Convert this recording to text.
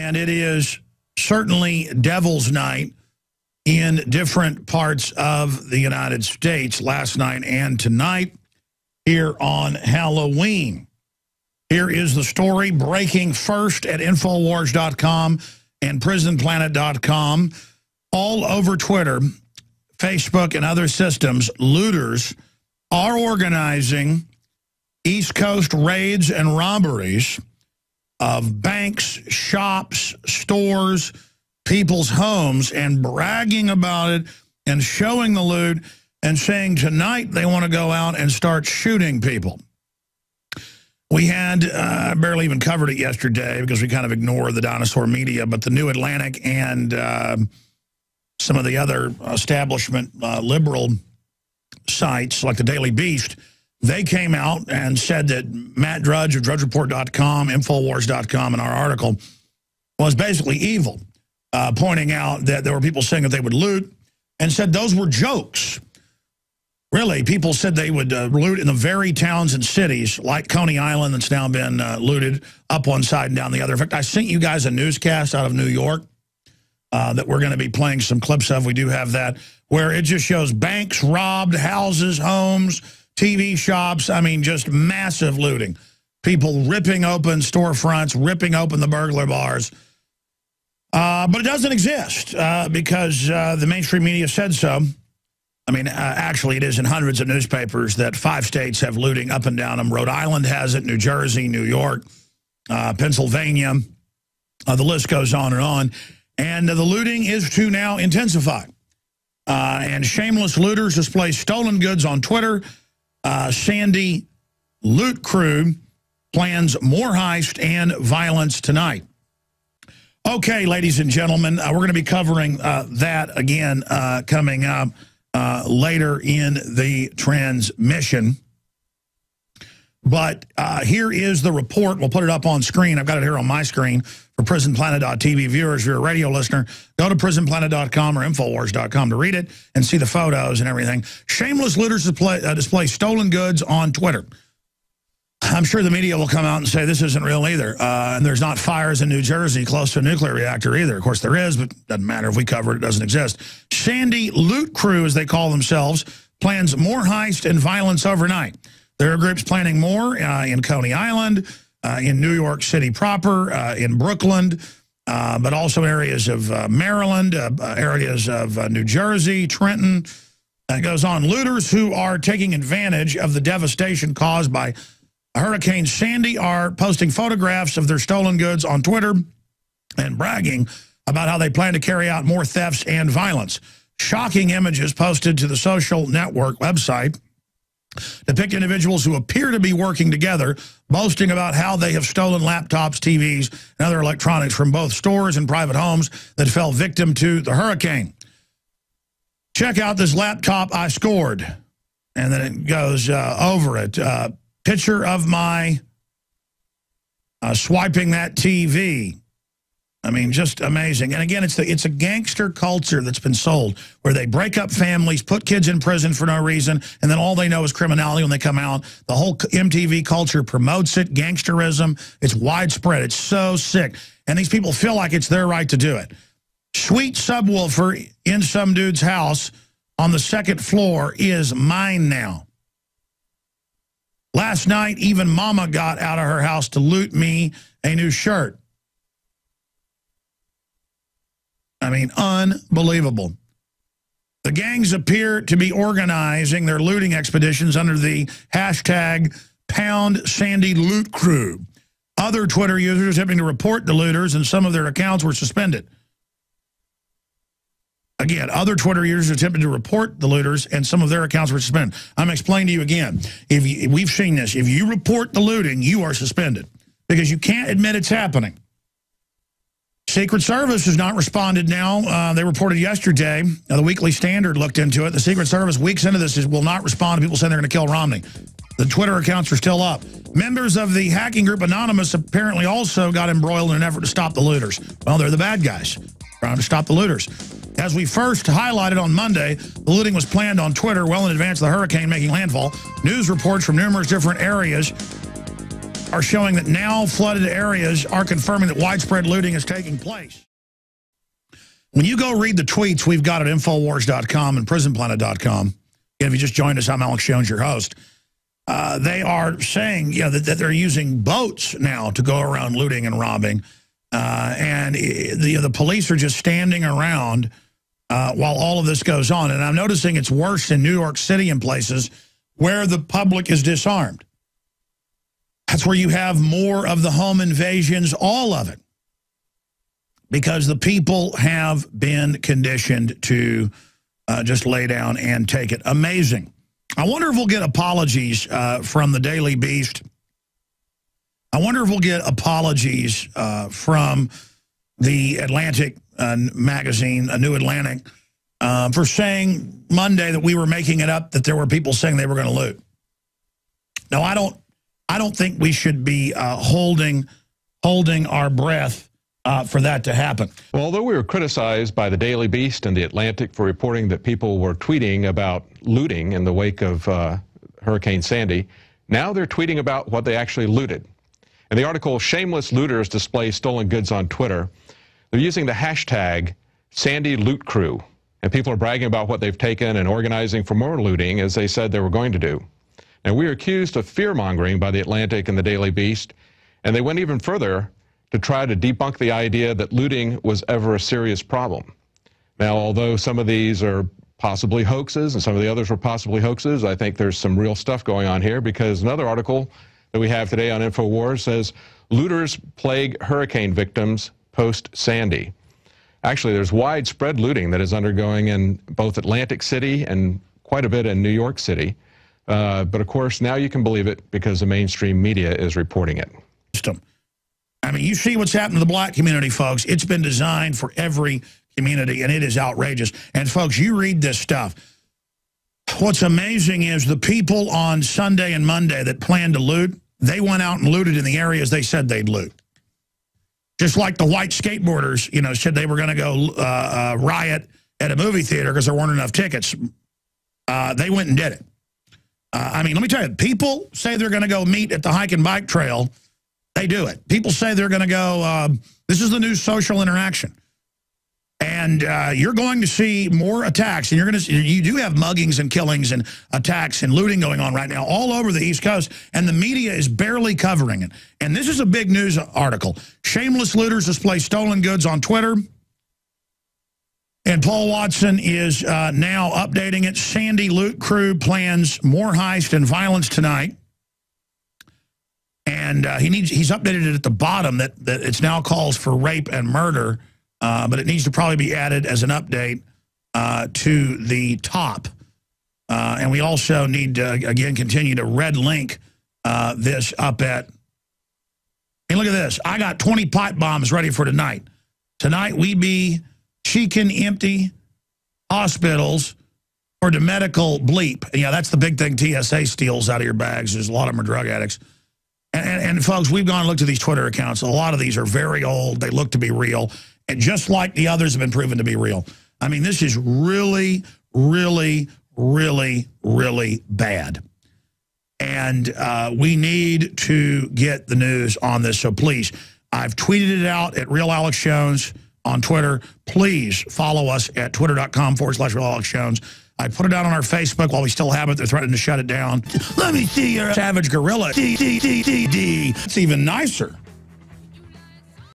And it is certainly Devil's Night in different parts of the United States last night and tonight here on Halloween. Here is the story breaking first at Infowars.com and PrisonPlanet.com. All over Twitter, Facebook, and other systems, looters are organizing East Coast raids and robberies of banks, shops, stores, people's homes, and bragging about it and showing the loot and saying tonight they want to go out and start shooting people. We had, barely even covered it yesterday because we kind of ignore the dinosaur media, but the New Atlantic and some of the other establishment liberal sites like the Daily Beast, they came out and said that Matt Drudge of DrudgeReport.com, Infowars.com, and our article was basically evil, pointing out that there were people saying that they would loot and said those were jokes. Really, people said they would loot in the very towns and cities like Coney Island that's now been looted up one side and down the other. In fact, I sent you guys a newscast out of New York that we're going to be playing some clips of. We do have that, where it just shows banks robbed, houses, homes, TV shops. I mean, just massive looting. People ripping open storefronts, ripping open the burglar bars. But it doesn't exist because the mainstream media said so. I mean, actually, it is in hundreds of newspapers that 5 states have looting up and down them. Rhode Island has it, New Jersey, New York, Pennsylvania. The list goes on and on. And the looting is to now intensify. And shameless looters display stolen goods on Twitter. Sandy Loot Crew plans more heist and violence tonight. Okay, ladies and gentlemen, we're going to be covering that again coming up later in the transmission. But here is the report. We'll put it up on screen. I've got it here on my screen for PrisonPlanet.tv viewers. If you're a radio listener, go to PrisonPlanet.com or Infowars.com to read it and see the photos and everything. Shameless looters display stolen goods on Twitter. I'm sure the media will come out and say this isn't real either. And there's not fires in New Jersey close to a nuclear reactor either. Of course there is, but it doesn't matter if we cover it. It doesn't exist. Sandy Loot Crew, as they call themselves, plans more heist and violence overnight. There are groups planning more in Coney Island, in New York City proper, in Brooklyn, but also areas of Maryland, areas of New Jersey, Trenton. It goes on. Looters who are taking advantage of the devastation caused by Hurricane Sandy are posting photographs of their stolen goods on Twitter and bragging about how they plan to carry out more thefts and violence. Shocking images posted to the social network website depict individuals who appear to be working together, boasting about how they have stolen laptops, TVs, and other electronics from both stores and private homes that fell victim to the hurricane. Check out this laptop I scored. And then it goes over it. Picture of my swiping that TV. I mean, just amazing. And again, it's a gangster culture that's been sold where they break up families, put kids in prison for no reason, and then all they know is criminality when they come out. The whole MTV culture promotes it, gangsterism. It's widespread. It's so sick. And these people feel like it's their right to do it. Sweet subwoofer in some dude's house on the 2nd floor is mine now. Last night, even Mama got out of her house to loot me a new shirt. I mean, unbelievable. The gangs appear to be organizing their looting expeditions under the hashtag #SandyLootCrew. Other Twitter users attempting to report the looters, and some of their accounts were suspended. Again, other Twitter users attempted to report the looters, and some of their accounts were suspended. I'm explaining to you again. We've seen this. If you report the looting, you are suspended because you can't admit it's happening. Secret Service has not responded now. They reported yesterday. The Weekly Standard looked into it. The Secret Service, weeks into this, will not respond to people saying they're going to kill Romney. The Twitter accounts are still up. Members of the hacking group Anonymous apparently also got embroiled in an effort to stop the looters. Well, they're the bad guys trying to stop the looters. As we first highlighted on Monday, the looting was planned on Twitter well in advance of the hurricane making landfall. News reports from numerous different areas are showing that now flooded areas are confirming that widespread looting is taking place. When you go read the tweets we've got at Infowars.com and PrisonPlanet.com, and if you just joined us, I'm Alex Jones, your host. They are saying, that they're using boats now to go around looting and robbing, and the police are just standing around while all of this goes on. And I'm noticing it's worse in New York City and places where the public is disarmed. That's where you have more of the home invasions, all of it, because the people have been conditioned to just lay down and take it. Amazing. I wonder if we'll get apologies from the Daily Beast. I wonder if we'll get apologies from the Atlantic magazine, A New Atlantic, for saying Monday that we were making it up, that there were people saying they were going to loot. No, I don't think we should be holding our breath for that to happen. Well, although we were criticized by the Daily Beast and the Atlantic for reporting that people were tweeting about looting in the wake of Hurricane Sandy, now they're tweeting about what they actually looted. In the article, Shameless Looters Display Stolen Goods on Twitter, they're using the hashtag SANDYLOOTCREW, and people are bragging about what they've taken and organizing for more looting, as they said they were going to do. And we are accused of fear-mongering by the Atlantic and the Daily Beast, and they went even further to try to debunk the idea that looting was ever a serious problem. Now, although some of these are possibly hoaxes and some of the others were possibly hoaxes, I think there's some real stuff going on here, because another article that we have today on InfoWars says, looters plague hurricane victims post-Sandy. Actually, there's widespread looting that is undergoing in both Atlantic City and quite a bit in New York City. But of course, now you can believe it because the mainstream media is reporting it. I mean, you see what's happened to the black community, folks. It's been designed for every community, and it is outrageous. And, folks, you read this stuff. What's amazing is the people on Sunday and Monday that planned to loot, they went out and looted in the areas they said they'd loot. Just like the white skateboarders, said they were going to go riot at a movie theater because there weren't enough tickets. They went and did it. I mean, let me tell you, people say they're going to go meet at the hike and bike trail. They do it. People say they're going to go, this is the new social interaction. And you're going to see more attacks. And you do have muggings and killings and attacks and looting going on right now all over the East Coast. And the media is barely covering it. And this is a big news article. Shameless looters display stolen goods on Twitter. And Paul Watson is now updating it. Sandy Loot Crew plans more heist and violence tonight. And he's updated it at the bottom that it's now calls for rape and murder, but it needs to probably be added as an update to the top. And we also need to, again, continue to red link this up at, hey, look at this. I got 20 pipe bombs ready for tonight. Tonight we be chicken empty hospitals for the medical bleep. And yeah, that's the big thing TSA steals out of your bags. There's a lot of them are drug addicts. And folks, we've gone and looked at these Twitter accounts. A lot of these are very old. They look to be real. And just like the others have been proven to be real. I mean, this is really, really, really, really bad. And we need to get the news on this. So please, I've tweeted it out at Real Alex Jones on Twitter. Please follow us at twitter.com/Real Alex Jones. I put it out on our Facebook while we still have it. They're threatening to shut it down. Let me see your savage gorilla. It's even nicer.